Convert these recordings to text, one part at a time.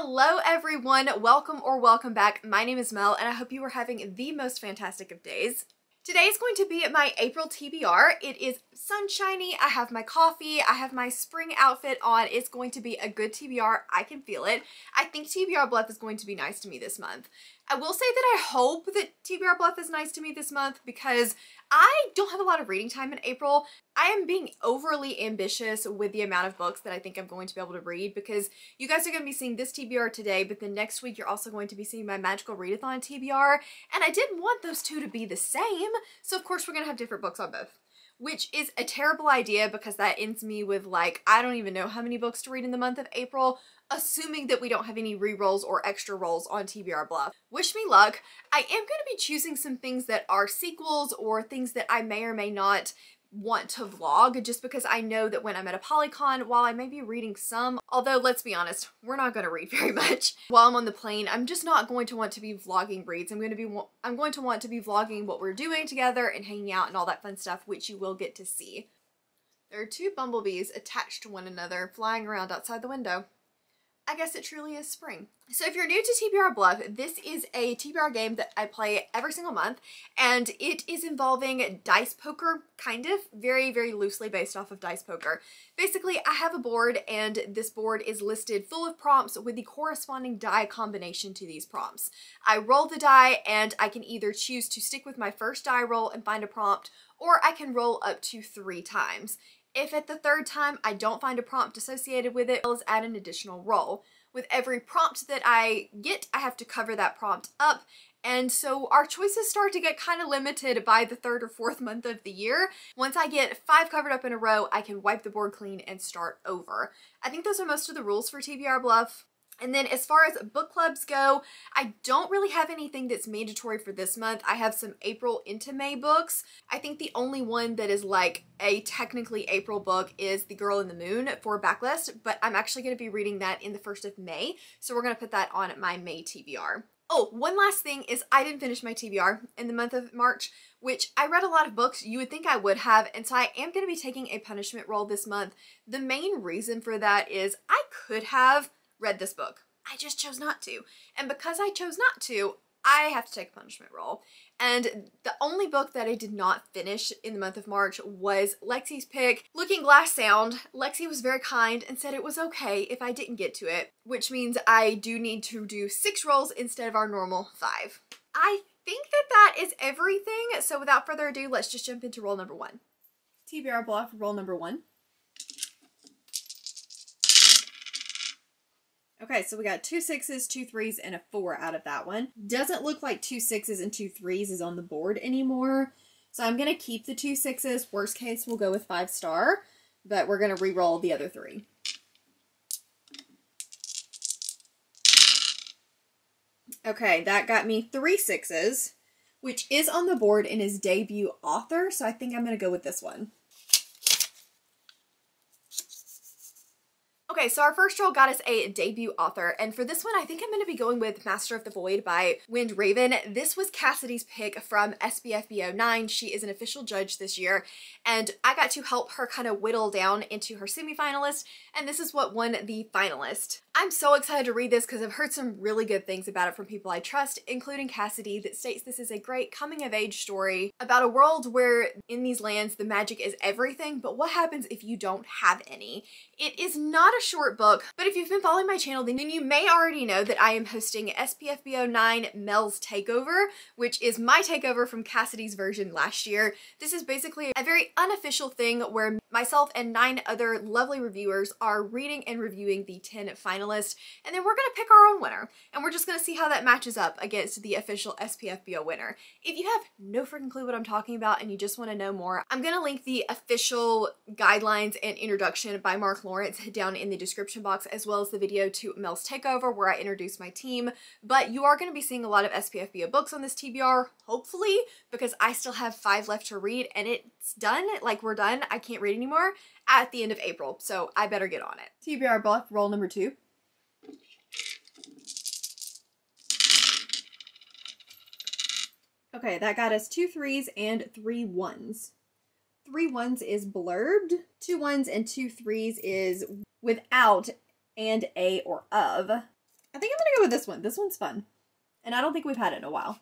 Hello everyone, welcome or welcome back. My name is Mel and I hope you are having the most fantastic of days. Today is going to be my April TBR. It is sunshiny, I have my coffee, I have my spring outfit on. It's going to be a good TBR, I can feel it. I think TBR Bluff is going to be nice to me this month. I will say that I hope that TBR Bluff is nice to me this month because I don't have a lot of reading time in April. I am being overly ambitious with the amount of books that I think I'm going to be able to read because you guys are going to be seeing this TBR today, but then next week you're also going to be seeing my Magical Readathon TBR, and I didn't want those two to be the same, so of course we're going to have different books on both. Which is a terrible idea because that ends me with like, I don't even know how many books to read in the month of April, assuming that we don't have any re-rolls or extra rolls on TBR Bluff. Wish me luck. I am going to be choosing some things that are sequels or things that I may or may not want to vlog just because I know that when I'm at a Polycon, while I may be reading some, although let's be honest, we're not going to read very much while I'm on the plane, I'm just not going to want to be vlogging reads. I'm going to want to be vlogging what we're doing together and hanging out and all that fun stuff, which you will get to see. There are two bumblebees attached to one another flying around outside the window. I guess it truly is spring. So if you're new to TBR Bluff, this is a TBR game that I play every single month, and it is involving dice poker, kind of, very, very loosely based off of dice poker. Basically, I have a board, and this board is listed full of prompts with the corresponding die combination to these prompts. I roll the die, and I can either choose to stick with my first die roll and find a prompt, or I can roll up to 3 times. If at the 3rd time I don't find a prompt associated with it, I'll add an additional roll. With every prompt that I get, I have to cover that prompt up, and so our choices start to get kind of limited by the 3rd or 4th month of the year. Once I get 5 covered up in a row, I can wipe the board clean and start over. I think those are most of the rules for TBR Bluff. And then as far as book clubs go, I don't really have anything that's mandatory for this month. I have some April into May books. I think the only one that is like a technically April book is The Girl in the Moon for Backlist, but I'm actually going to be reading that in the 1st of May, so we're going to put that on my May TBR. Oh, one last thing is I didn't finish my TBR in the month of March, which I read a lot of books you would think I would have, and so I am going to be taking a punishment roll this month. The main reason for that is I could have read this book. I just chose not to. And because I chose not to, I have to take a punishment roll. And the only book that I did not finish in the month of March was Lexi's pick, Looking Glass Sound. Lexi was very kind and said it was okay if I didn't get to it, which means I do need to do 6 rolls instead of our normal 5. I think that that is everything, so without further ado, let's just jump into roll number 1. TBR Bluff, roll number 1. Okay, so we got 2 6s, 2 3s, and a 4 out of that one. Doesn't look like 2 6s and 2 3s is on the board anymore. So I'm going to keep the 2 6s. Worst case, we'll go with 5 star. But we're going to re-roll the other 3. Okay, that got me 3 6s, which is on the board in his debut author. So I think I'm going to go with this one. Okay, so our first roll got us a debut author, and for this one I think I'm going to be going with Master of the Void by Wind Raven. This was Cassidy's pick from SBFBO 9. She is an official judge this year, and I got to help her kind of whittle down into her semifinalist, and this is what won the finalist. I'm so excited to read this because I've heard some really good things about it from people I trust, including Cassidy, that states this is a great coming-of-age story about a world where in these lands the magic is everything, but what happens if you don't have any? It is not a short book, but if you've been following my channel, then you may already know that I am hosting SPFBO 9 Mel's Takeover, which is my takeover from Cassidy's version last year. This is basically a very unofficial thing where myself and 9 other lovely reviewers are reading and reviewing the 10 finalists, and then we're going to pick our own winner, and we're just going to see how that matches up against the official SPFBO winner. If you have no freaking clue what I'm talking about and you just want to know more, I'm going to link the official guidelines and introduction by Mark Lawrence down in the description box, as well as the video to Mel's Takeover where I introduce my team. But you are going to be seeing a lot of SPFBO books on this TBR, hopefully, because I still have 5 left to read, and it's done, like we're done, I can't read anymore at the end of April, so I better get on it. TBR Bluff, roll number 2. Okay, that got us 2 3s and 3 1s. 3 1s is blurbed, 2 1s and 2 3s is without and a or of. I think I'm gonna go with this one. This one's fun. And I don't think we've had it in a while.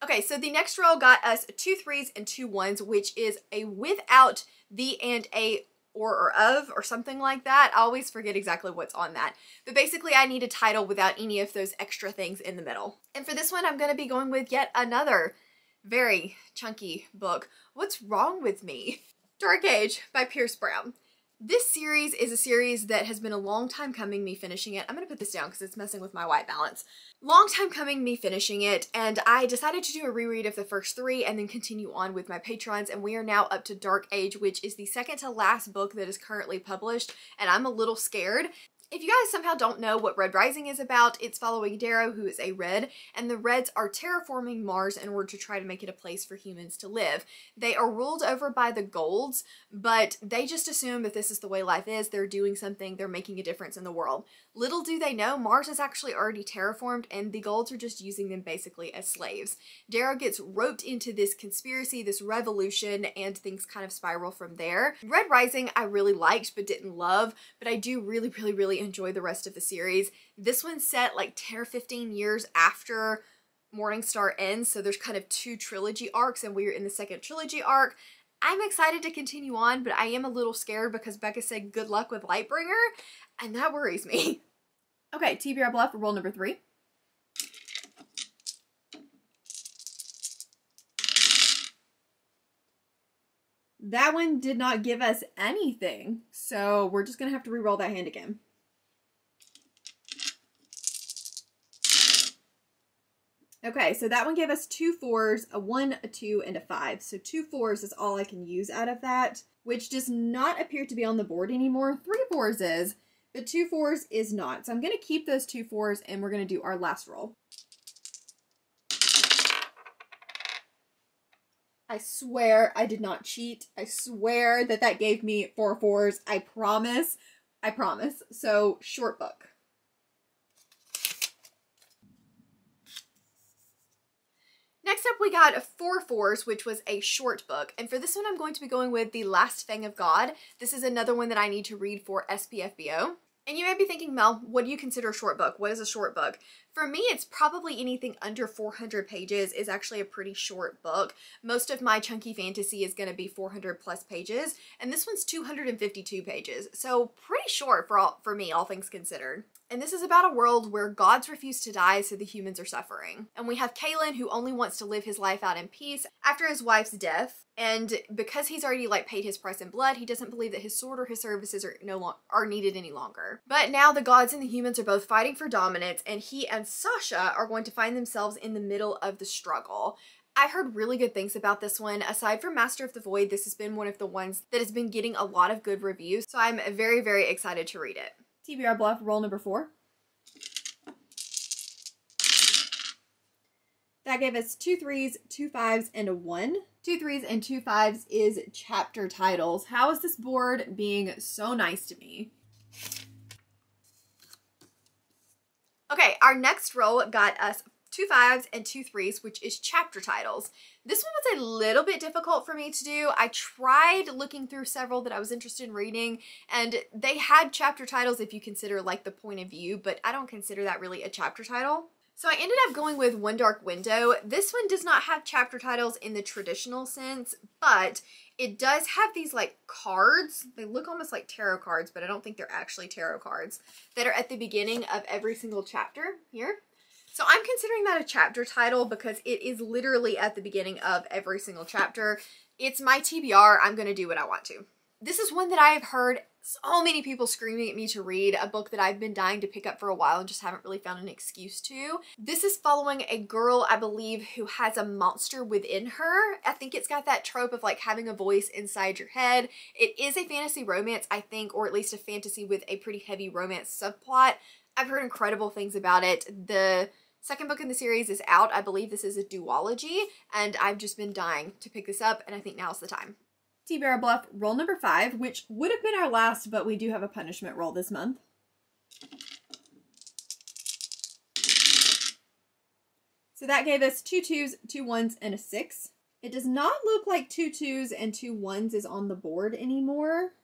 Okay, so the next roll got us 2 3s and 2 1s, which is a without the and a or of or something like that. I always forget exactly what's on that. But basically I need a title without any of those extra things in the middle. And for this one, I'm going to be going with yet another very chunky book. What's Wrong with Me? Dark Age by Pierce Brown. This series is a series that has been a long time coming, me finishing it. I'm going to put this down because it's messing with my white balance. Long time coming, me finishing it, and I decided to do a reread of the first 3 and then continue on with my patrons, and we are now up to Dark Age, which is the second to last book that is currently published, and I'm a little scared. If you guys somehow don't know what Red Rising is about, it's following Darrow, who is a Red, and the Reds are terraforming Mars in order to try to make it a place for humans to live. They are ruled over by the Golds, but they just assume that this is the way life is. They're doing something, they're making a difference in the world. Little do they know, Mars is actually already terraformed, and the Golds are just using them basically as slaves. Darrow gets roped into this conspiracy, this revolution, and things kind of spiral from there. Red Rising I really liked but didn't love, but I do really enjoy the rest of the series. This one's set like 10 or 15 years after Morningstar ends, so there's kind of 2 trilogy arcs, and we're in the second trilogy arc. I'm excited to continue on, but I am a little scared because Becca said good luck with Lightbringer, and that worries me. Okay, TBR Bluff for roll number 3. That one did not give us anything, so we're just gonna have to re-roll that hand again. Okay, so that one gave us 2 4s, a 1, a 2, and a 5. So 2 4s is all I can use out of that, which does not appear to be on the board anymore. 3 4s is, but 2 4s is not. So I'm going to keep those 2 4s, and we're going to do our last roll. I swear I did not cheat. I swear that that gave me 4 4s. I promise. I promise. So, short book. Next up, we got 4 4s, which was a short book. And for this one, I'm going to be going with The Last Fang of God. This is another one that I need to read for SPFBO. And you may be thinking, Mel, what do you consider a short book? What is a short book? For me, it's probably anything under 400 pages is actually a pretty short book. Most of my chunky fantasy is going to be 400 plus pages, and this one's 252 pages. So pretty short for me, all things considered. And this is about a world where gods refuse to die, so the humans are suffering. And we have Kalen, who only wants to live his life out in peace after his wife's death. And because he's already paid his price in blood, he doesn't believe that his sword or his services are needed any longer. But now the gods and the humans are both fighting for dominance, and he and Sasha are going to find themselves in the middle of the struggle. I heard really good things about this one. Aside from Master of the Void, this has been one of the ones that has been getting a lot of good reviews, so I'm very, very excited to read it. TBR Bluff, roll number 4. That gave us 2 3s, 2 5s, and a 1. 2 3s and 2 5s is chapter titles. How is this board being so nice to me? Okay, our next roll got us 2 5s and 2 3s, which is chapter titles. This one was a little bit difficult for me to do. I tried looking through several that I was interested in reading, and they had chapter titles if you consider the point of view, but I don't consider that really a chapter title. So I ended up going with One Dark Window. This one does not have chapter titles in the traditional sense, but it does have these cards. They look almost like tarot cards, but I don't think they're actually tarot cards, that are at the beginning of every single chapter here. So I'm considering that a chapter title because it is literally at the beginning of every single chapter. It's my TBR. I'm going to do what I want to. This is one that I have heard so many people screaming at me to read, a book that I've been dying to pick up for a while and just haven't really found an excuse to. This is following a girl, I believe, who has a monster within her. I think it's got that trope of having a voice inside your head. It is a fantasy romance, I think, or at least a fantasy with a pretty heavy romance subplot. I've heard incredible things about it. The second book in the series is out. I believe this is a duology, and I've just been dying to pick this up, and I think now's the time. TBR Bluff, roll number 5, which would have been our last, but we do have a punishment roll this month. So that gave us 2 2s, 2 1s, and a 6. It does not look like 2 2s and 2 1s is on the board anymore,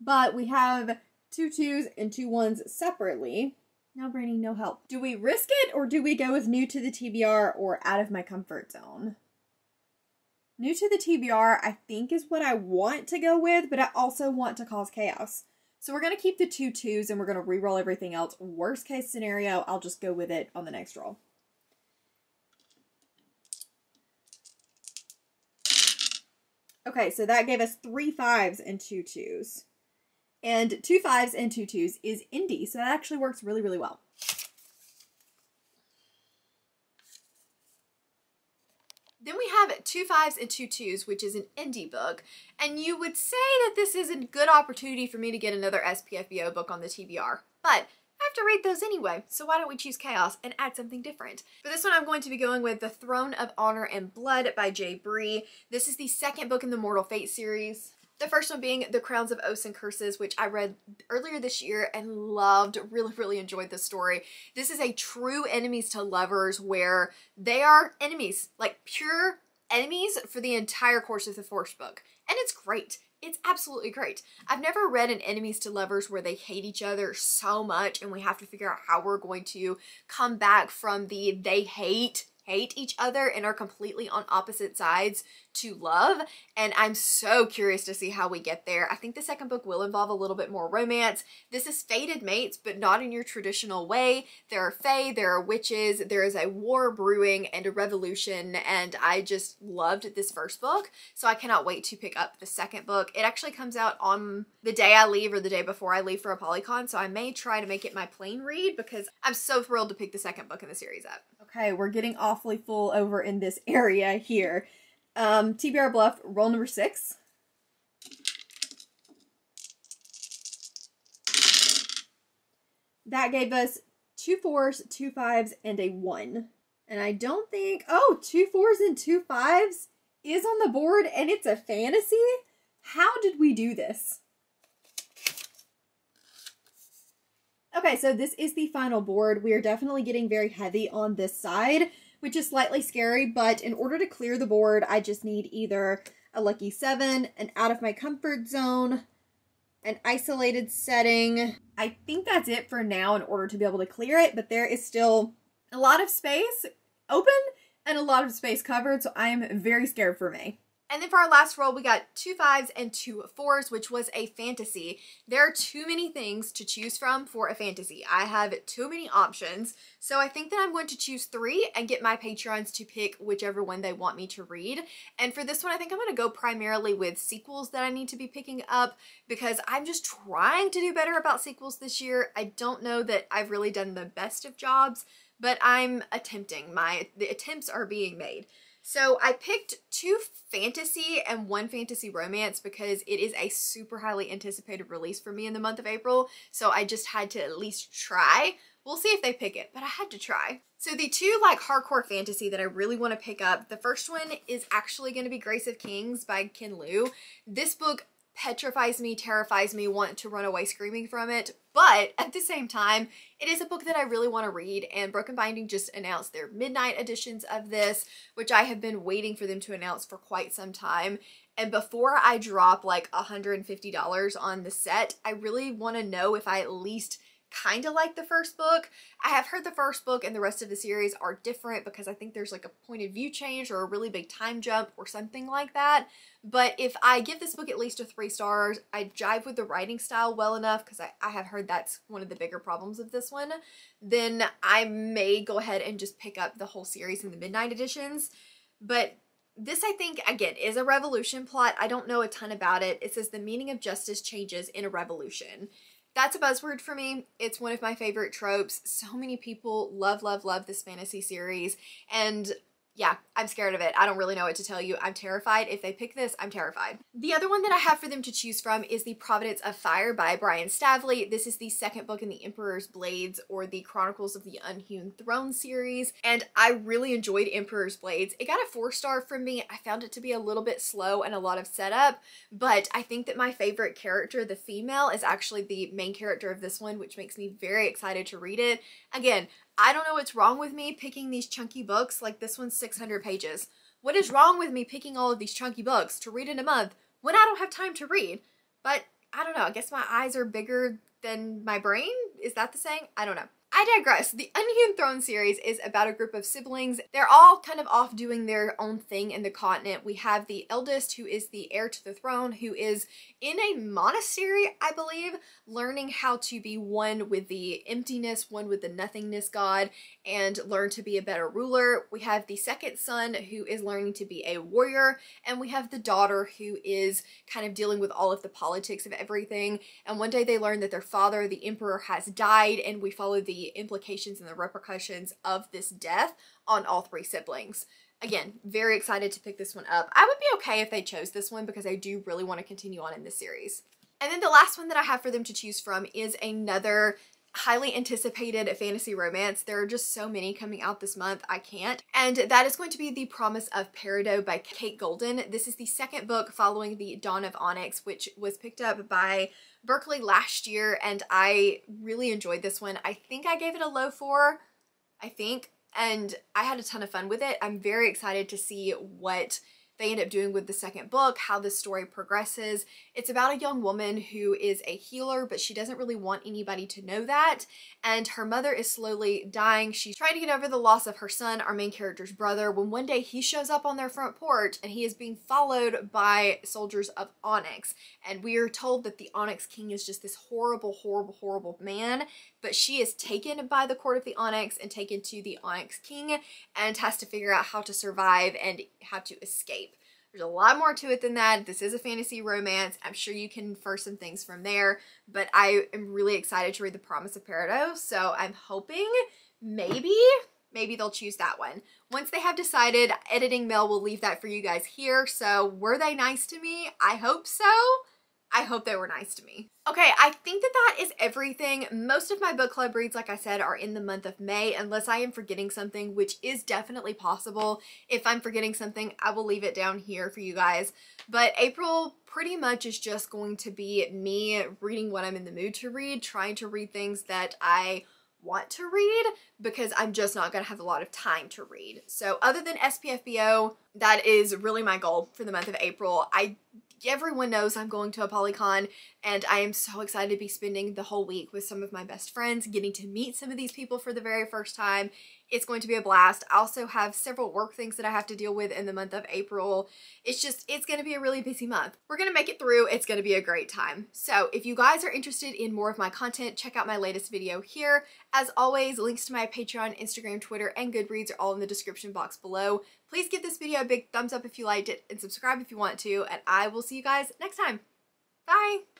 but we have 2 2s and 2 1s separately. Now, Brandy, no help. Do we risk it or do we go with new to the TBR or out of my comfort zone? New to the TBR, I think, is what I want to go with, but I also want to cause chaos. So we're going to keep the 2 2s and we're going to re-roll everything else. Worst case scenario, I'll just go with it on the next roll. Okay, so that gave us 3 5s and 2 2s. And 2 5s and 2 2s is indie, so that actually works really, really well. Then we have 2 5s and 2 2s, which is an indie book. And you would say that this is a good opportunity for me to get another SPFBO book on the TBR. But I have to read those anyway, so why don't we choose Chaos and add something different? For this one, I'm going to be going with The Throne of Honor and Blood by J. Bree. This is the second book in the Mortal Fate series. The first one being The Crowns of Oaths and Curses, which I read earlier this year and loved, really enjoyed the story. This is a true enemies to lovers where they are enemies, like pure enemies for the entire course of the first book. And it's great. It's absolutely great. I've never read an enemies to lovers where they hate each other so much and we have to figure out how we're going to come back from the they hate each other and are completely on opposite sides to love, and I'm so curious to see how we get there. I think the second book will involve a little bit more romance. This is fated mates, but not in your traditional way. There are fae, there are witches, there is a war brewing and a revolution, and I just loved this first book, so I cannot wait to pick up the second book. It actually comes out on the day I leave or the day before I leave for a Polycon, so I may try to make it my plane read because I'm so thrilled to pick the second book in the series up. Okay, we're getting awfully full over in this area here. TBR Bluff, roll number 6. That gave us 2 4s, 2 5s, and a 1. And I don't think, oh, 2 4s and 2 5s is on the board and it's a fantasy? How did we do this? Okay, so this is the final board. We are definitely getting very heavy on this side, which is slightly scary, but in order to clear the board, I just need either a lucky 7, an out of my comfort zone, an isolated setting. I think that's it for now in order to be able to clear it, but there is still a lot of space open and a lot of space covered, so I am very scared for May. And then for our last roll, we got 2 5s and 2 4s, which was a fantasy. There are too many things to choose from for a fantasy. I have too many options. So I think that I'm going to choose 3 and get my patrons to pick whichever one they want me to read. And for this one, I think I'm going to go primarily with sequels that I need to be picking up because I'm just trying to do better about sequels this year. I don't know that I've really done the best of jobs, but I'm attempting. The attempts are being made. So I picked 2 fantasy and 1 fantasy romance because it is a super highly anticipated release for me in the month of April. So I just had to at least try. We'll see if they pick it, but I had to try. So the 2 like hardcore fantasy that I really want to pick up, the first one is actually going to be Grace of Kings by Ken Liu. This book petrifies me, terrifies me, want to run away screaming from it, but at the same time, it is a book that I really want to read, and Broken Binding just announced their midnight editions of this, which I have been waiting for them to announce for quite some time, and before I drop like $150 on the set, I really want to know if I at least kind of like the first book. I have heard the first book and the rest of the series are different because I think there's like a point of view change or a really big time jump or something like that. But if I give this book at least a 3 stars, I jive with the writing style well enough because I have heard that's one of the bigger problems of this one, then I may go ahead and just pick up the whole series in the midnight editions. But this, I think, again, is a revolution plot. I don't know a ton about it. It says the meaning of justice changes in a revolution. That's a buzzword for me. It's one of my favorite tropes. So many people love this fantasy series. And yeah, I'm scared of it. I don't really know what to tell you. I'm terrified. If they pick this, I'm terrified. The other one that I have for them to choose from is The Providence of Fire by Brian Stavley. This is the second book in the Emperor's Blades or the Chronicles of the Unhewn Throne series. And I really enjoyed Emperor's Blades. It got a 4-star from me. I found it to be a little bit slow and a lot of setup, but I think that my favorite character, the female, is actually the main character of this one, which makes me very excited to read it. Again, I don't know what's wrong with me picking these chunky books, like this one's 600 pages. What is wrong with me picking all of these chunky books to read in a month when I don't have time to read? But I don't know, I guess my eyes are bigger than my brain. Is that the saying? I don't know. I digress. The Unhewn Throne series is about a group of siblings. They're all kind of off doing their own thing in the continent. We have the eldest, who is the heir to the throne, who is in a monastery, I believe, learning how to be one with the emptiness, one with the nothingness god, and learn to be a better ruler. We have the second son, who is learning to be a warrior, and we have the daughter, who is kind of dealing with all of the politics of everything. And one day they learn that their father, the emperor, has died, and we follow the implications and the repercussions of this death on all three siblings. Again, very excited to pick this one up. I would be okay if they chose this one because I do really want to continue on in this series. And then the last one that I have for them to choose from is another highly anticipated fantasy romance. There are just so many coming out this month, I can't. And that is going to be The Promise of Parido by Kate Golden. This is the second book following the Dawn of Onyx, which was picked up by Berkeley last year, and I really enjoyed this one. I think I gave it a low 4, and I had a ton of fun with it. I'm very excited to see what they end up doing with the second book, how the story progresses. It's about a young woman who is a healer, but she doesn't really want anybody to know that, and her mother is slowly dying. She's trying to get over the loss of her son, our main character's brother, when one day he shows up on their front porch and he is being followed by soldiers of Onyx, and we are told that the Onyx King is just this horrible, horrible, horrible man, but she is taken by the court of the Onyx and taken to the Onyx King and has to figure out how to survive and how to escape. There's a lot more to it than that. This is a fantasy romance. I'm sure you can infer some things from there, but I am really excited to read The Promise of Parido, so I'm hoping maybe they'll choose that one. Once they have decided, editing Mel will leave that for you guys here. So were they nice to me? I hope so. I hope they were nice to me. Okay, I think that is everything. Most of my book club reads, like I said, are in the month of May, unless I am forgetting something, which is definitely possible. If I'm forgetting something, I will leave it down here for you guys. But April pretty much is just going to be me reading what I'm in the mood to read, trying to read things that I want to read, because I'm just not going to have a lot of time to read. So other than SPFBO, that is really my goal for the month of April. Everyone knows I'm going to a Polycon, and I am so excited to be spending the whole week with some of my best friends, getting to meet some of these people for the very first time. It's going to be a blast. I also have several work things that I have to deal with in the month of April. It's going to be a really busy month. We're going to make it through. It's going to be a great time. So if you guys are interested in more of my content, check out my latest video here. As always, links to my Patreon, Instagram, Twitter, and Goodreads are all in the description box below. Please give this video a big thumbs up if you liked it, and subscribe if you want to, and I will see you guys next time. Bye!